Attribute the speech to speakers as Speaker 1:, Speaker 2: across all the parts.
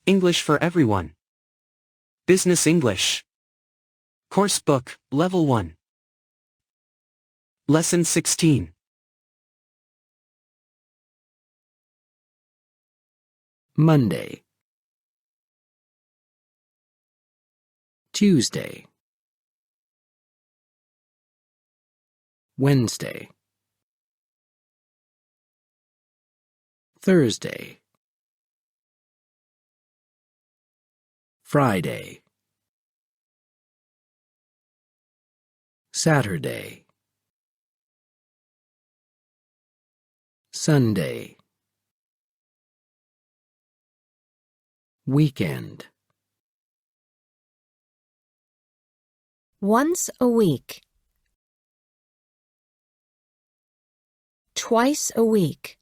Speaker 1: English for Everyone. Business English. Course Book, Level 1. Lesson 16.
Speaker 2: Monday, Tuesday, Wednesday, Thursday, Friday, Saturday, Sunday, weekend.
Speaker 3: Once a week. Twice a week.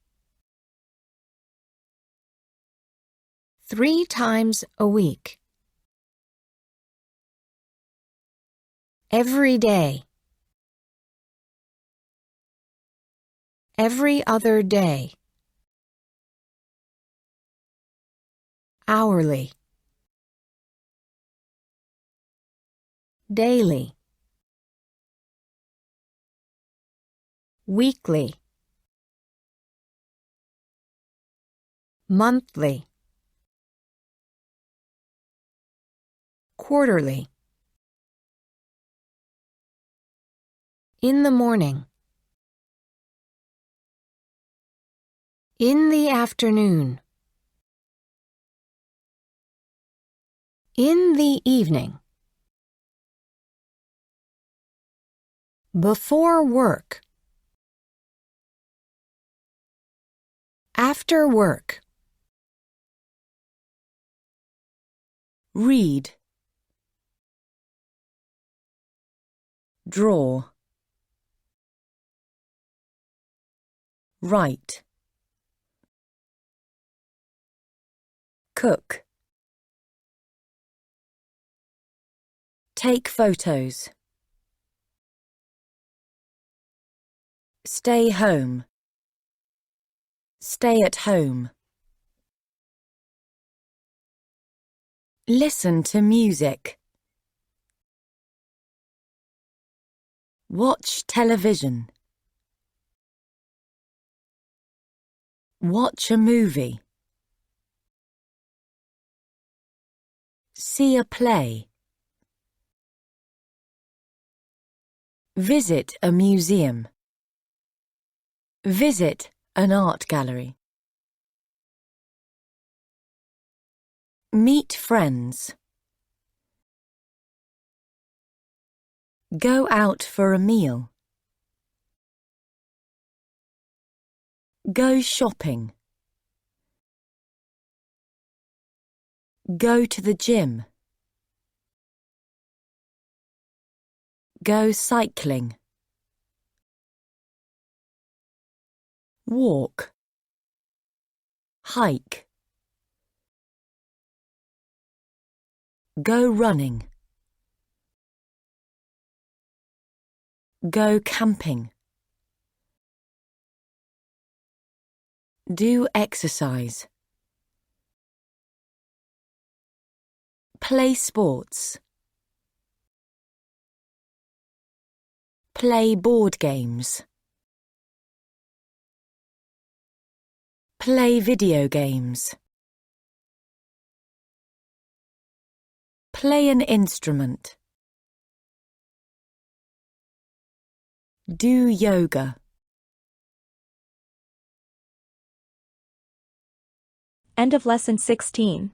Speaker 3: 3 times a week. Every day. Every other day. Hourly. Daily. Weekly. Monthly. Quarterly. In the morning. In the afternoon. In the evening. Before work. After work. Read. Draw. Write. Cook. Take photos. Stay home. Stay at home. Listen to music. Watch television. Watch a movie. See a play. Visit a museum. Visit an art gallery. Meet friends. Go out for a meal. Go shopping. Go to the gym. Go cycling. Walk. Hike. Go running. Go camping. Do exercise. Play sports. Play board games. Play video games. Play an instrument. Do yoga.
Speaker 4: End of Lesson 16.